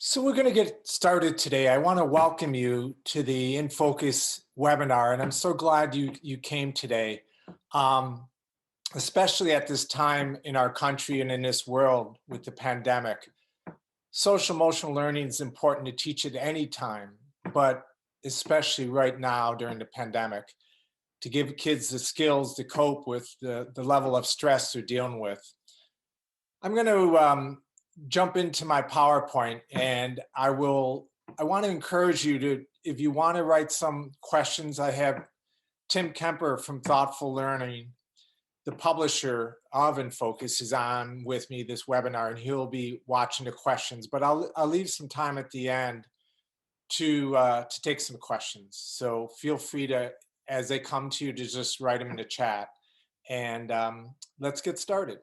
So we're going to get started today. I want to welcome you to the In Focus webinar, and I'm so glad you came today, especially at this time in our country and in this world with the pandemic. Social emotional learning is important to teach at any time, but especially right now during the pandemic, to give kids the skills to cope with the level of stress they're dealing with. I'm going to jump into my PowerPoint, and I want to encourage you to, if you want to write some questions, I have Tim Kemper from Thoughtful Learning, the publisher of InFocus, is on with me this webinar, and he'll be watching the questions, but I'll leave some time at the end to take some questions. So feel free to, as they come to you, to just write them in the chat, and let's get started.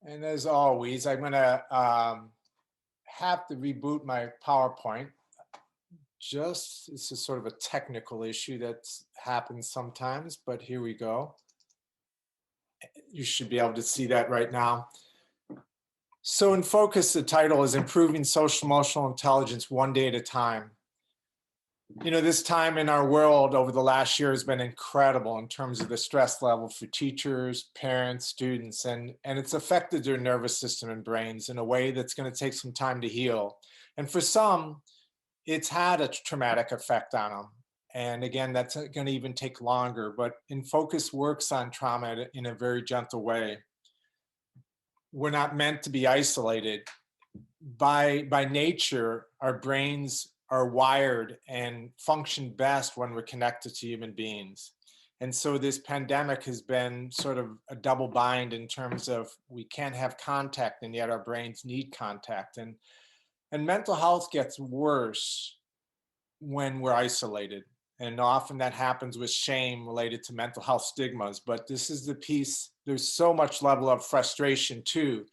And as always, I'm going to have to reboot my PowerPoint. This is sort of a technical issue that happens sometimes, but here we go. You should be able to see that right now. So in focus, the title is Improving Social Emotional Intelligence One Day at a Time. You know, this time in our world over the last year has been incredible in terms of the stress level for teachers, parents, students, and it's affected their nervous system and brains in a way that's going to take some time to heal. And for some, it's had a traumatic effect on them. And again, that's going to even take longer, but InFocus works on trauma in a very gentle way. We're not meant to be isolated. By nature, our brains are wired and function best when we're connected to human beings. And so this pandemic has been sort of a double bind in terms of we can't have contact, and yet our brains need contact. And mental health gets worse when we're isolated. And often that happens with shame related to mental health stigmas. But this is the piece, there's so much level of frustration too.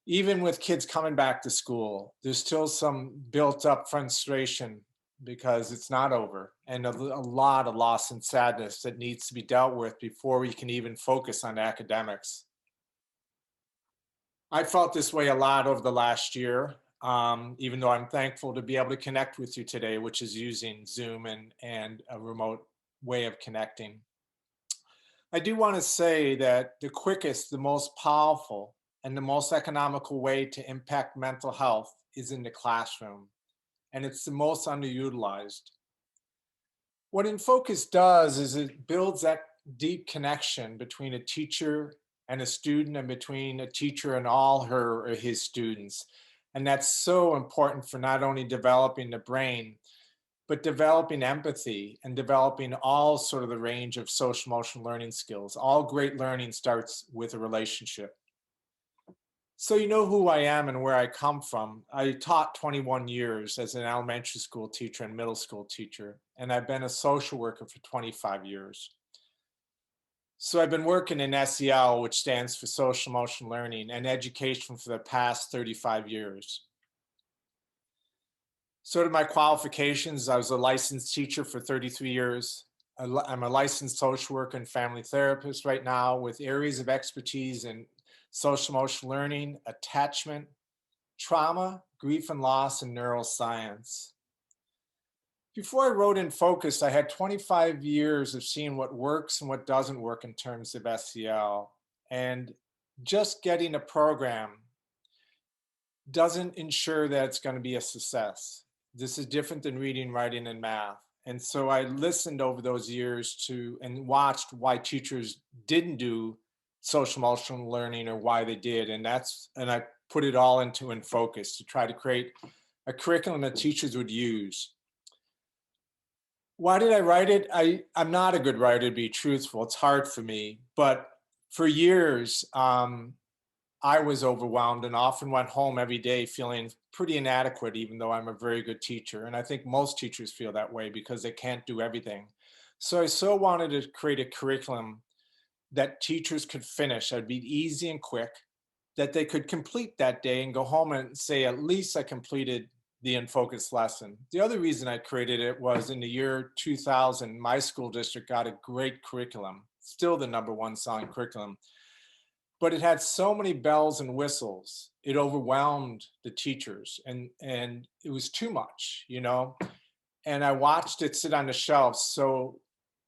Even with kids coming back to school, there's still some built up frustration because it's not over, and a lot of loss and sadness that needs to be dealt with before we can even focus on academics. I felt this way a lot over the last year, even though I'm thankful to be able to connect with you today, which is using Zoom and a remote way of connecting. I do want to say that the quickest, the most powerful, and the most economical way to impact mental health is in the classroom, and it's the most underutilized. What InFocus does is it builds that deep connection between a teacher and a student, and between a teacher and all her or his students. And that's so important for not only developing the brain, but developing empathy and developing all sort of the range of social emotional learning skills. All great learning starts with a relationship. So you know who I am and where I come from. I taught 21 years as an elementary school teacher and middle school teacher, and I've been a social worker for 25 years. So I've been working in SEL, which stands for Social Emotional Learning, and education for the past 35 years. Sort of my qualifications, I was a licensed teacher for 33 years. I'm a licensed social worker and family therapist right now with areas of expertise in social emotional learning, attachment, trauma, grief and loss, and neuroscience. Before I wrote InFocus, I had 25 years of seeing what works and what doesn't work in terms of SEL. And just getting a program doesn't ensure that it's going to be a success. This is different than reading, writing, and math. And so I listened over those years to and watched why teachers didn't do social emotional learning or why they did. And I put it all into InFocus to try to create a curriculum that teachers would use. Why did I write it? I'm not a good writer, to be truthful. It's hard for me. But for years, I was overwhelmed and often went home every day feeling pretty inadequate, even though I'm a very good teacher. And I think most teachers feel that way because they can't do everything. So I so wanted to create a curriculum that teachers could finish. That'd be easy and quick, that they could complete that day and go home and say, at least I completed the In Focus lesson. The other reason I created it was in the year 2000, my school district got a great curriculum, still the #1 selling curriculum, but it had so many bells and whistles, it overwhelmed the teachers, and it was too much, you know? And I watched it sit on the shelves. So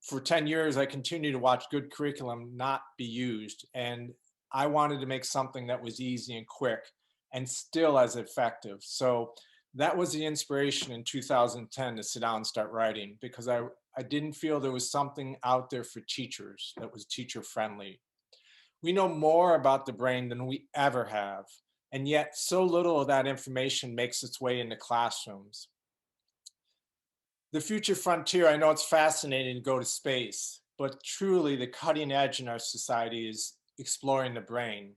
for 10 years, I continued to watch good curriculum not be used. And I wanted to make something that was easy and quick and still as effective. So that was the inspiration in 2010 to sit down and start writing, because I didn't feel there was something out there for teachers that was teacher friendly. We know more about the brain than we ever have, and yet so little of that information makes its way into classrooms. The future frontier, I know it's fascinating to go to space, but truly the cutting edge in our society is exploring the brain.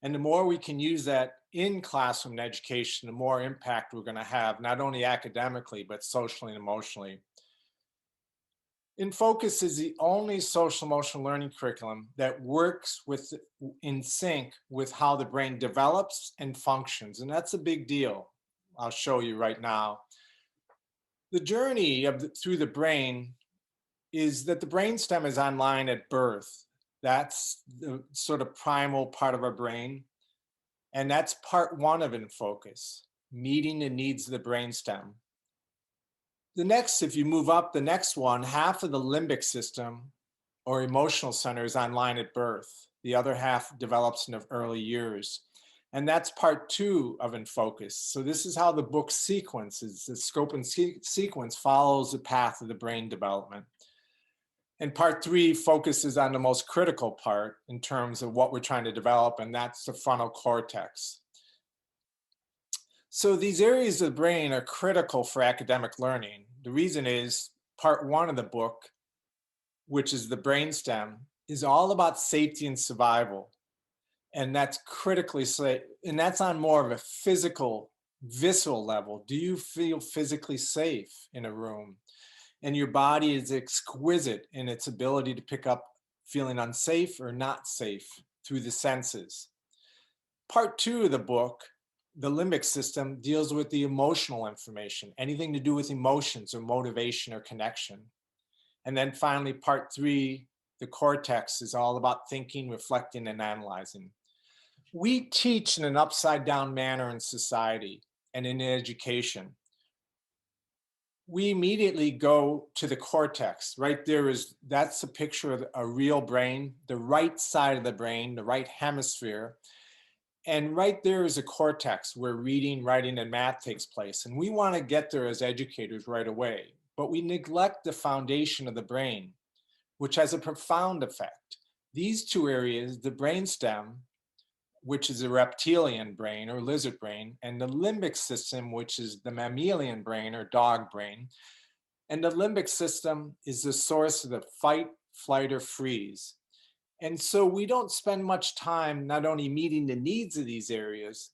And the more we can use that in classroom education, the more impact we're going to have, not only academically, but socially and emotionally. In Focus is the only social emotional learning curriculum that works in sync with how the brain develops and functions. And that's a big deal. I'll show you right now. The journey through the brain is that the brainstem is online at birth. That's the sort of primal part of our brain. And that's part one of In Focus, meeting the needs of the brainstem. The next, if you move up, the next one, half of the limbic system or emotional center is online at birth. The other half develops in the early years. And that's part two of In Focus. So this is how the book sequences, the scope and sequence follows the path of the brain development. And part three focuses on the most critical part in terms of what we're trying to develop, and that's the frontal cortex. So these areas of the brain are critical for academic learning. The reason is part one of the book, which is the brainstem, is all about safety and survival. And that's critically safe. And that's on more of a physical, visceral level. Do you feel physically safe in a room? And your body is exquisite in its ability to pick up feeling unsafe or not safe through the senses. Part two of the book, the limbic system, deals with the emotional information, anything to do with emotions or motivation or connection. And then finally, part three, the cortex, is all about thinking, reflecting, and analyzing. We teach in an upside down manner in society and in education. We immediately go to the cortex. Right there that's a picture of a real brain, the right side of the brain, the right hemisphere. And right there is a cortex where reading, writing, and math takes place. And we want to get there as educators right away, but we neglect the foundation of the brain, which has a profound effect. These two areas, the brainstem, which is a reptilian brain or lizard brain, and the limbic system, which is the mammalian brain or dog brain. And the limbic system is the source of the fight, flight, or freeze. And so we don't spend much time not only meeting the needs of these areas,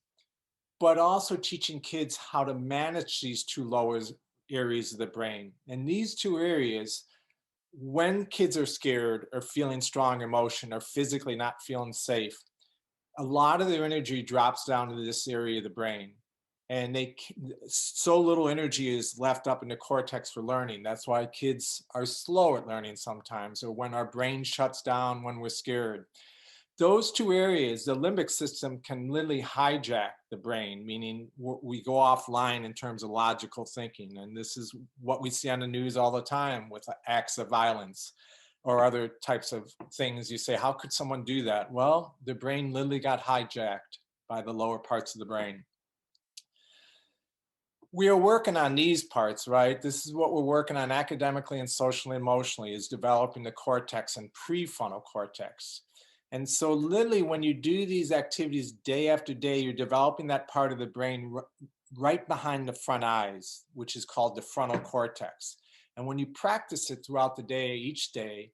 but also teaching kids how to manage these two lower areas of the brain. And these two areas, when kids are scared or feeling strong emotion or physically not feeling safe, a lot of their energy drops down to this area of the brain. And so little energy is left up in the cortex for learning. That's why kids are slow at learning sometimes, or when our brain shuts down when we're scared. Those two areas, the limbic system can literally hijack the brain, meaning we go offline in terms of logical thinking. And this is what we see on the news all the time with acts of violence or other types of things. You say, how could someone do that? Well, the brain literally got hijacked by the lower parts of the brain. We are working on these parts, right? This is what we're working on academically and socially and emotionally, is developing the cortex and prefrontal cortex. And so literally when you do these activities day after day, you're developing that part of the brain right behind the front eyes, which is called the frontal cortex. And when you practice it throughout the day, each day,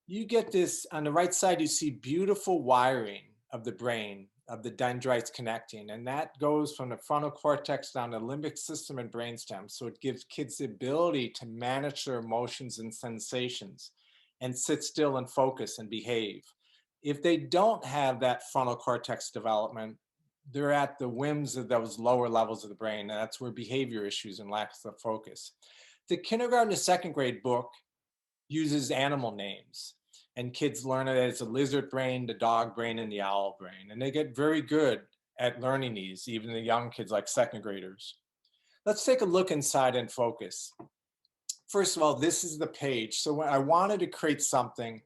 you get this, on the right side, you see beautiful wiring of the brain, of the dendrites connecting. And that goes from the frontal cortex down the limbic system and brainstem. So it gives kids the ability to manage their emotions and sensations and sit still and focus and behave. If they don't have that frontal cortex development, they're at the whims of those lower levels of the brain. And that's where behavior issues and lack of focus. The kindergarten to second grade book uses animal names, and kids learn it as a lizard brain, the dog brain, and the owl brain. And they get very good at learning these, even the young kids like second graders. Let's take a look inside and focus. First of all, this is the page. So when I wanted to create something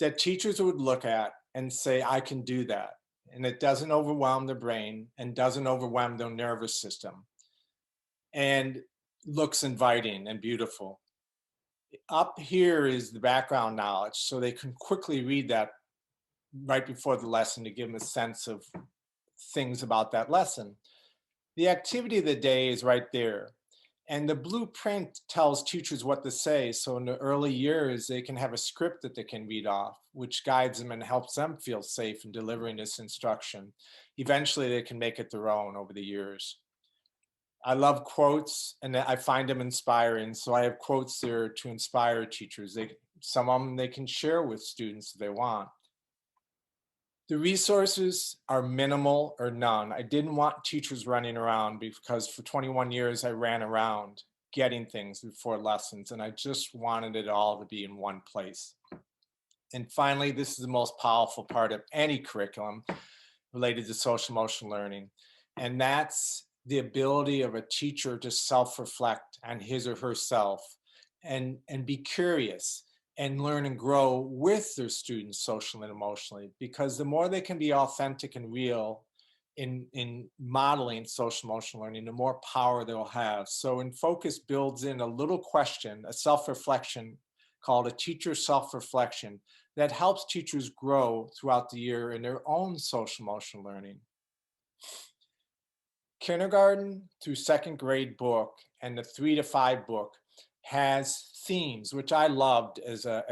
that teachers would look at and say, I can do that. And it doesn't overwhelm the brain and doesn't overwhelm their nervous system and looks inviting and beautiful. Up here is the background knowledge, so they can quickly read that right before the lesson to give them a sense of things about that lesson. The activity of the day is right there. And the blueprint tells teachers what to say. So in the early years, they can have a script that they can read off, which guides them and helps them feel safe in delivering this instruction. Eventually, they can make it their own over the years. I love quotes and I find them inspiring. So I have quotes there to inspire teachers. Some of them they can share with students if they want. The resources are minimal or none. I didn't want teachers running around because for 21 years I ran around getting things before lessons, and I just wanted it all to be in one place. And finally, this is the most powerful part of any curriculum related to social emotional learning, and that's the ability of a teacher to self-reflect on his or herself and be curious and learn and grow with their students socially and emotionally, because the more they can be authentic and real in modeling social emotional learning, the more power they'll have. So in focus builds in a little question, a self-reflection called a teacher self-reflection that helps teachers grow throughout the year in their own social emotional learning. Kindergarten through second grade book and the 3 to 5 book has themes, which I loved as an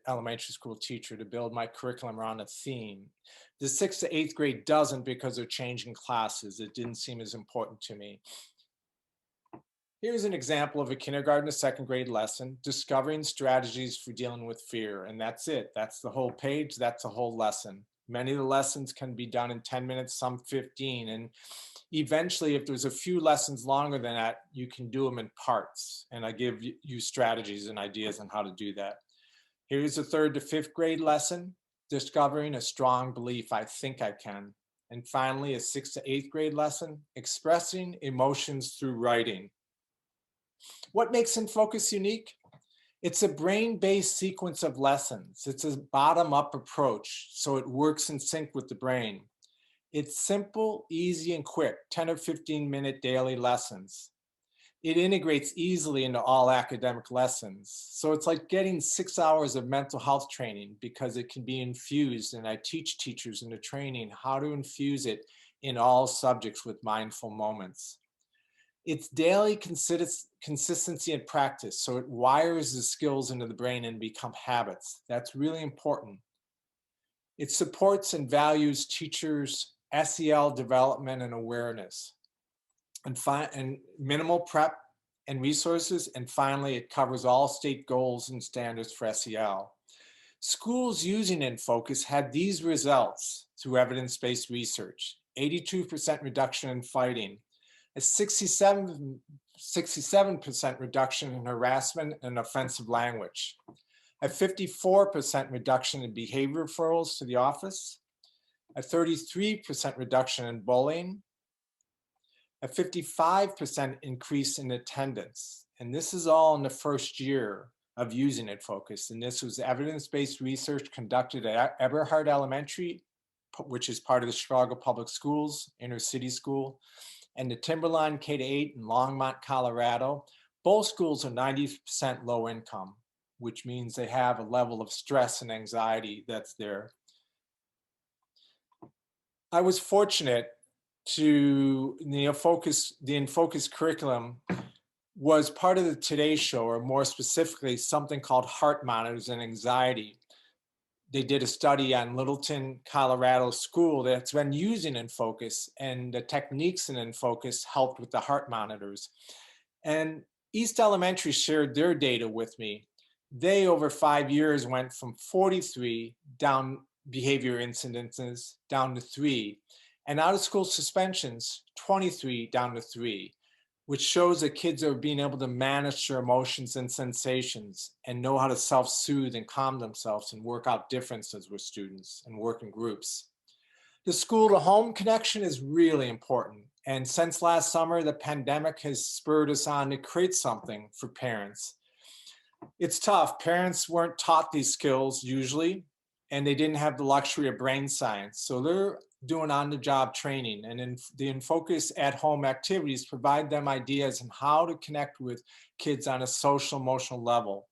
elementary school teacher, to build my curriculum around a theme. The 6th to 8th grade doesn't, because they're changing classes. It didn't seem as important to me. Here's an example of a kindergarten to second grade lesson, discovering strategies for dealing with fear. And that's it. That's the whole page. That's the whole lesson. Many of the lessons can be done in 10 minutes, some 15. And eventually, if there's a few lessons longer than that, you can do them in parts. And I give you strategies and ideas on how to do that. Here's a 3rd to 5th grade lesson, discovering a strong belief, I think I can. And finally, a 6th to 8th grade lesson, expressing emotions through writing. What makes In Focus unique? It's a brain-based sequence of lessons. It's a bottom-up approach, so it works in sync with the brain. It's simple, easy, and quick, 10 or 15-minute daily lessons. It integrates easily into all academic lessons. So it's like getting 6 hours of mental health training, because it can be infused, and I teach teachers in the training how to infuse it in all subjects with mindful moments. It's daily consistency and practice, so it wires the skills into the brain and become habits. That's really important. It supports and values teachers' SEL development and awareness, and minimal prep and resources. And finally, it covers all state goals and standards for SEL. Schools using In Focus had these results through evidence-based research: 82% reduction in fighting, a 67% reduction in harassment and offensive language, a 54% reduction in behavior referrals to the office, a 33% reduction in bullying, a 55% increase in attendance. And this is all in the first year of using In Focus. And this was evidence-based research conducted at Eberhard Elementary, which is part of the Chicago Public Schools, inner city school, and the Timberline K-8 in Longmont, Colorado. Both schools are 90% low income, which means they have a level of stress and anxiety that's there. I was fortunate to, the In Focus curriculum was part of the Today Show, or more specifically, something called Heart Monitors and Anxiety. They did a study on Littleton, Colorado school that's been using In Focus, and the techniques in Focus helped with the heart monitors. And East Elementary shared their data with me. They, over 5 years, went from 43 down behavior incidences down to 3. And out of school suspensions, 23 down to 3, which shows that kids are being able to manage their emotions and sensations and know how to self-soothe and calm themselves and work out differences with students and work in groups. The school to home connection is really important. And since last summer, the pandemic has spurred us on to create something for parents. It's tough. Parents weren't taught these skills usually, and they didn't have the luxury of brain science. So they're doing on-the-job training, and the InFocus at-home activities provide them ideas on how to connect with kids on a social emotional level.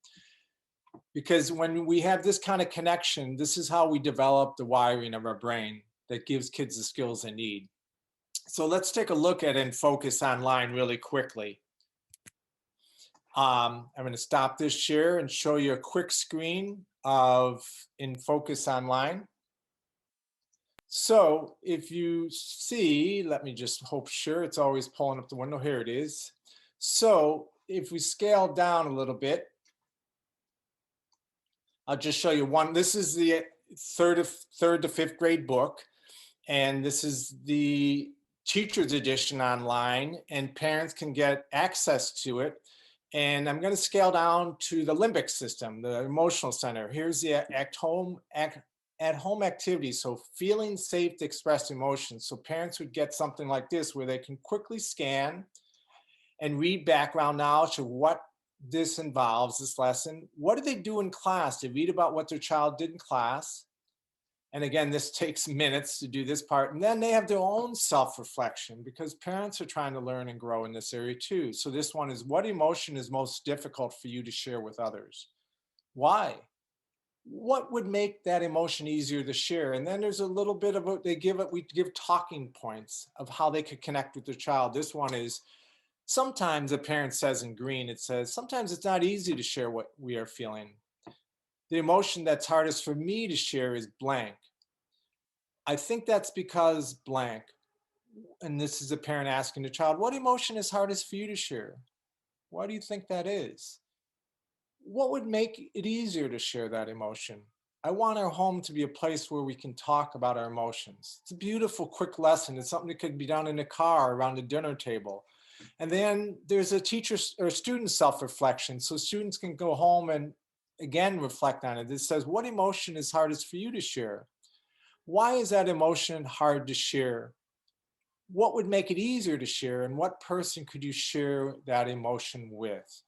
Because when we have this kind of connection, this is how we develop the wiring of our brain that gives kids the skills they need. So let's take a look at InFocus online really quickly. I'm going to stop this share and show you a quick screen of InFocus online. So if you see, let me just hope sure it's always pulling up the window. Here it is. So if we scale down a little bit, I'll just show you one. This is the third to fifth grade book, and this is the teacher's edition online, and parents can get access to it. And I'm going to scale down to the limbic system, the emotional center. Here's the at-home activities. So feeling safe to express emotions. So parents would get something like this where they can quickly scan and read background knowledge of what this involves, this lesson. What do they do in class? They read about what their child did in class. And again, this takes minutes to do this part. And then they have their own self-reflection because parents are trying to learn and grow in this area too. So this one is, what emotion is most difficult for you to share with others? Why? What would make that emotion easier to share? And then there's a little bit of what we give talking points of how they could connect with their child. This one is, sometimes a parent says in green, it says, sometimes it's not easy to share what we are feeling. The emotion that's hardest for me to share is blank. I think that's because blank. And this is a parent asking the child, what emotion is hardest for you to share? Why do you think that is? What would make it easier to share that emotion? I want our home to be a place where we can talk about our emotions. It's a beautiful, quick lesson. It's something that could be done in the car, around the dinner table. And then there's a teacher or student self-reflection. So students can go home and again reflect on it. It says, what emotion is hardest for you to share? Why is that emotion hard to share? What would make it easier to share, and what person could you share that emotion with?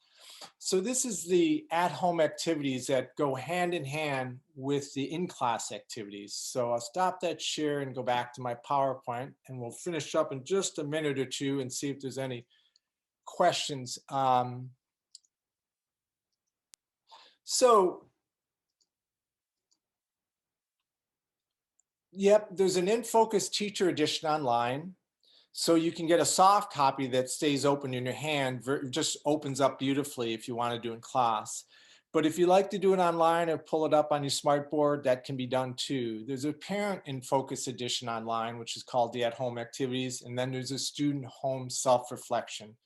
So this is the at-home activities that go hand in hand with the in-class activities. So I'll stop that share and go back to my PowerPoint, and we'll finish up in just a minute or two and see if there's any questions. Yep, there's an InFocus teacher edition online. So you can get a soft copy that stays open in your hand, just opens up beautifully if you want to do in class. But if you like to do it online or pull it up on your smartboard, that can be done too. There's a parent InFocus edition online, which is called the at-home activities. And then there's a student home self-reflection.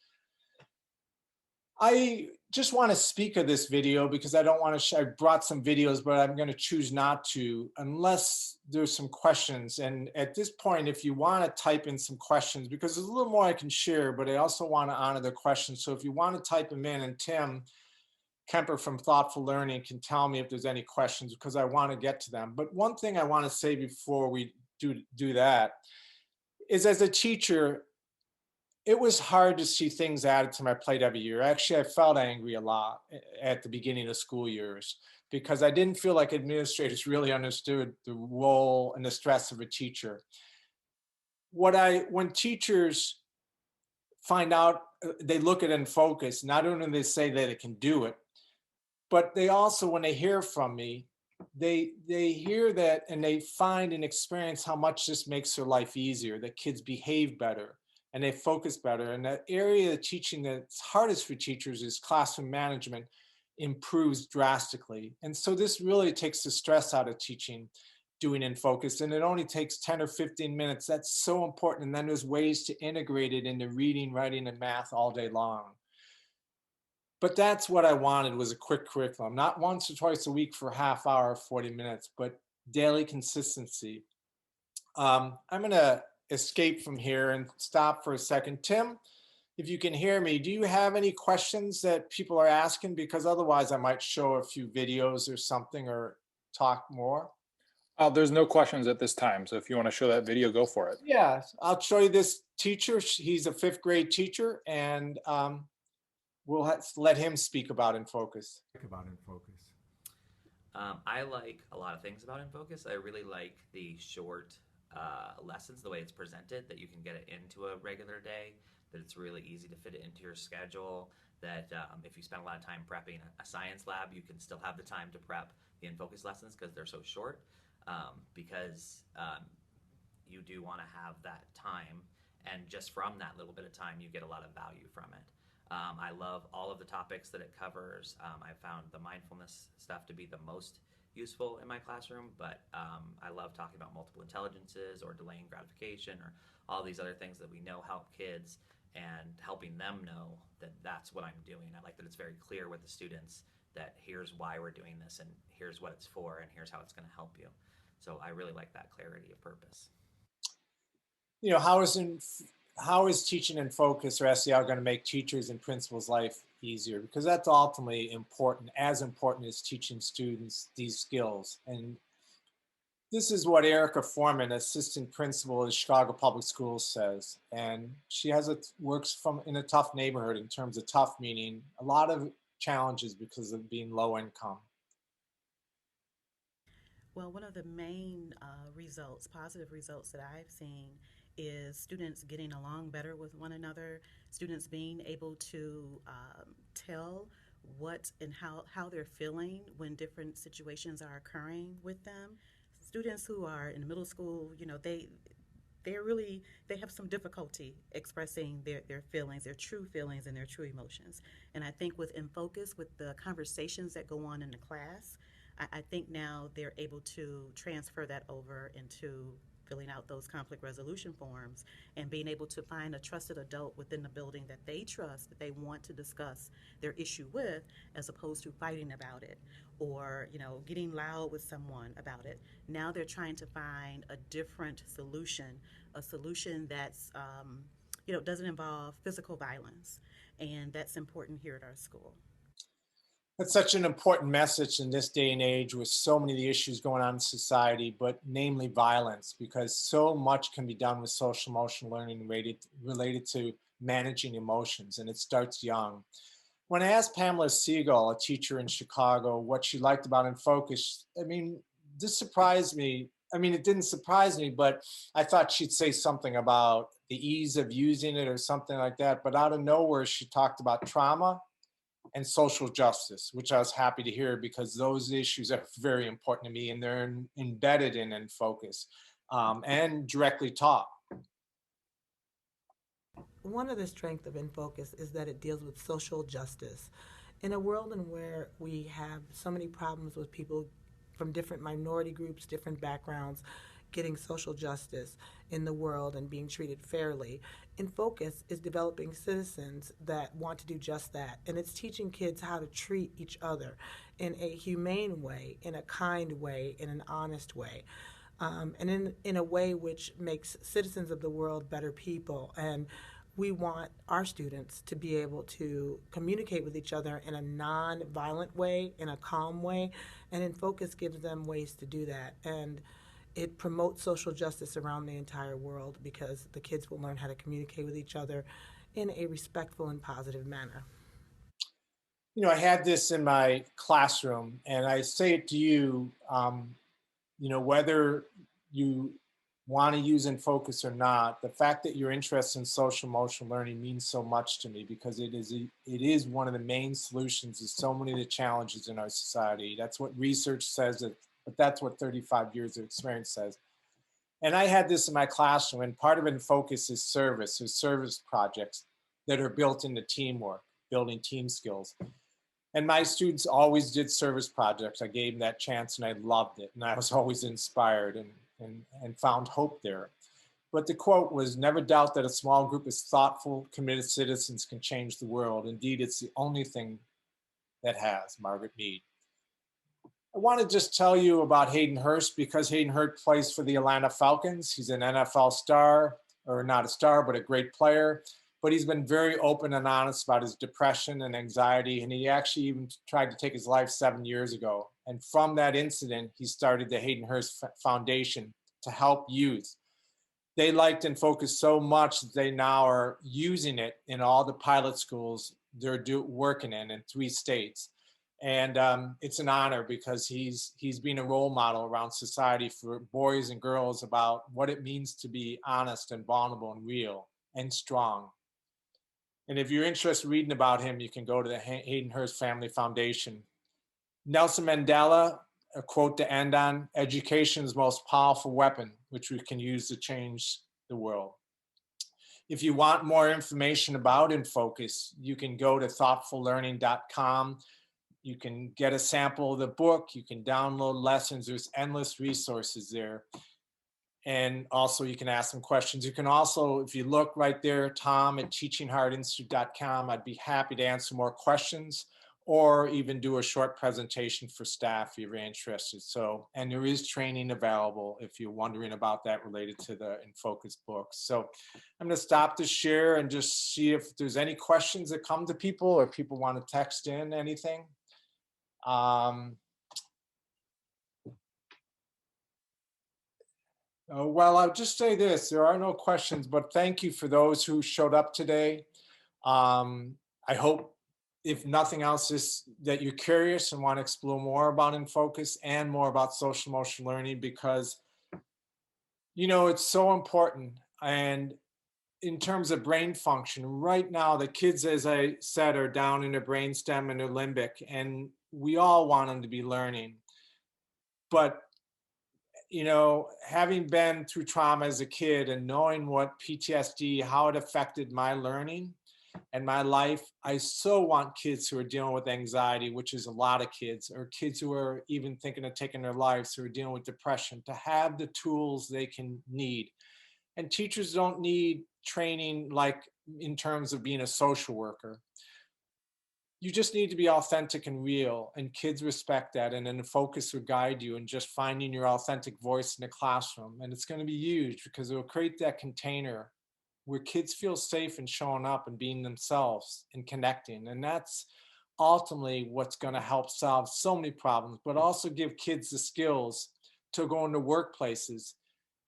I just want to speak of this video because I don't want to, I brought some videos, but I'm going to choose not to unless there's some questions. And at this point, if you want to type in some questions, because there's a little more I can share, but I also want to honor the questions. So if you want to type them in, and Tim Kemper from Thoughtful Learning can tell me if there's any questions because I want to get to them. But one thing I want to say before we do that is, as a teacher, it was hard to see things added to my plate every year. Actually, I felt angry a lot at the beginning of school years because I didn't feel like administrators really understood the role and the stress of a teacher. When teachers find out, they look at it in focus, not only do they say that they can do it, but they also, when they hear from me, they hear that and they find and experience how much this makes their life easier, that kids behave better and they focus better. And that area of teaching that's hardest for teachers is classroom management improves drastically. And so this really takes the stress out of teaching, doing InFocus, and it only takes 10 or 15 minutes. That's so important. And then there's ways to integrate it into reading, writing, and math all day long. But that's what I wanted, was a quick curriculum, not once or twice a week for a half hour, 40 minutes, but daily consistency. I'm going to escape from here and stop for a second. Tim, if you can hear me, do you have any questions that people are asking? Because otherwise I might show a few videos or something or talk more. There's no questions at this time, so if you want to show that video, go for it. Yeah, I'll show you this teacher. He's a fifth grade teacher, and we'll let him speak about In Focus. I like a lot of things about In Focus. I really like the short lessons, the way it's presented, that you can get it into a regular day, that it's really easy to fit it into your schedule, that if you spend a lot of time prepping a science lab, you can still have the time to prep the In Focus lessons because they're so short. Because you do want to have that time, and just from that little bit of time, you get a lot of value from it. I love all of the topics that it covers. I found the mindfulness stuff to be the most useful in my classroom, but I love talking about multiple intelligences or delaying gratification or all these other things that we know help kids, and helping them know that that's what I'm doing. I like that it's very clear with the students that here's why we're doing this, and here's what it's for, and here's how it's going to help you. So I really like that clarity of purpose. You know, how is teaching In Focus or SEL going to make teachers and principals' life easier? Because that's ultimately important, as important as teaching students these skills. And this is what Erica Foreman, assistant principal at Chicago Public Schools, says. And she works in a tough neighborhood. In terms of tough, meaning a lot of challenges because of being low income. Well, one of the main positive results that I've seen is students getting along better with one another, students being able to tell what and how they're feeling when different situations are occurring with them. Students who are in middle school, they have some difficulty expressing their feelings, their true feelings and their true emotions. And I think with In Focus, with the conversations that go on in the class, I think now they're able to transfer that over into filling out those conflict resolution forms and being able to find a trusted adult within the building that they trust, that they want to discuss their issue with, as opposed to fighting about it or getting loud with someone about it. Now they're trying to find a different solution, a solution that's doesn't involve physical violence, and that's important here at our school. That's such an important message in this day and age with so many of the issues going on in society, but namely violence, because so much can be done with social emotional learning related to managing emotions, and it starts young. When I asked Pamela Siegel, a teacher in Chicago, what she liked about In Focus, this surprised me. It didn't surprise me, but I thought she'd say something about the ease of using it or something like that. But out of nowhere, she talked about trauma and social justice, which I was happy to hear because those issues are very important to me, and they're embedded in Focus and directly taught. One of the strengths of In Focus is that it deals with social justice. In a world in where we have so many problems with people from different minority groups, different backgrounds, getting social justice in the world and being treated fairly, In Focus is developing citizens that want to do just that. And it's teaching kids how to treat each other in a humane way, in a kind way, in an honest way. And in a way which makes citizens of the world better people. And we want our students to be able to communicate with each other in a non-violent way, in a calm way, and In Focus gives them ways to do that. And it promotes social justice around the entire world because the kids will learn how to communicate with each other in a respectful and positive manner. I had this in my classroom, and I say it to you, whether you want to use In Focus or not, the fact that you're interested in social emotional learning means so much to me because it is one of the main solutions to so many of the challenges in our society. That's what research says, but that's what 35 years of experience says. And I had this in my classroom, and part of In Focus is service projects that are built into teamwork, building team skills. And my students always did service projects. I gave them that chance and I loved it. And I was always inspired and found hope there. But the quote was, "Never doubt that a small group of thoughtful, committed citizens can change the world. Indeed, it's the only thing that has," Margaret Mead. I want to just tell you about Hayden Hurst because Hayden Hurst plays for the Atlanta Falcons. He's an NFL star, or not a star, but a great player. But he's been very open and honest about his depression and anxiety. And he actually even tried to take his life 7 years ago. And from that incident, he started the Hayden Hurst Foundation to help youth. They liked and focused so much that they now are using it in all the pilot schools they're working in 3 states. And it's an honor because he's been a role model around society for boys and girls about what it means to be honest and vulnerable and real and strong. And if you're interested in reading about him, you can go to the Hayden Hurst Family Foundation. Nelson Mandela, a quote to end on: education is the most powerful weapon which we can use to change the world. If you want more information about In Focus, you can go to thoughtfullearning.com. You can get a sample of the book. You can download lessons. There's endless resources there. And also you can ask some questions. You can also, if you look right there, Tom at teachingheartinstitute.com, I'd be happy to answer more questions or even do a short presentation for staff if you're interested. So, and there is training available if you're wondering about that related to the In Focus books. So I'm gonna stop the share and just see if there's any questions that come to people or people want to text in anything. Well, I'll just say this, there are no questions, but thank you for those who showed up today. I hope, if nothing else, is that you're curious and want to explore more about In Focus and more about social emotional learning, because, you know, it's so important. And in terms of brain function, right now, the kids, as I said, are down in their brainstem and their limbic, and we all want them to be learning. But you know, having been through trauma as a kid and knowing what PTSD, how it affected my learning and my life, I so want kids who are dealing with anxiety, which is a lot of kids, or kids who are even thinking of taking their lives, who are dealing with depression, to have the tools they can need. And teachers don't need training like in terms of being a social worker. You just need to be authentic and real, and kids respect that. And then the focus will guide you in just finding your authentic voice in the classroom. And it's going to be huge because it will create that container where kids feel safe and showing up and being themselves and connecting. And that's ultimately what's going to help solve so many problems, but also give kids the skills to go into workplaces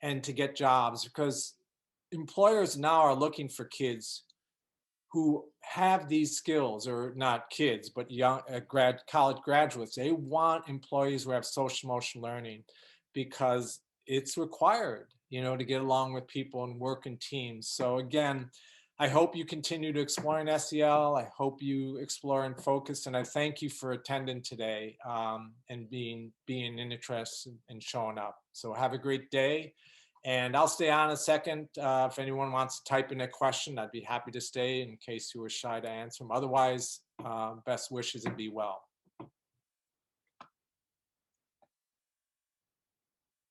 and to get jobs, because employers now are looking for kids who have these skills, or not kids, but young college graduates. They want employees who have social emotional learning because it's required, you know, to get along with people and work in teams. So again, I hope you continue to explore in SEL. I hope you explore In Focus, and I thank you for attending today and being interested and showing up. So have a great day. And I'll stay on a second. If anyone wants to type in a question, I'd be happy to stay in case you were shy to answer them. Otherwise, best wishes and be well.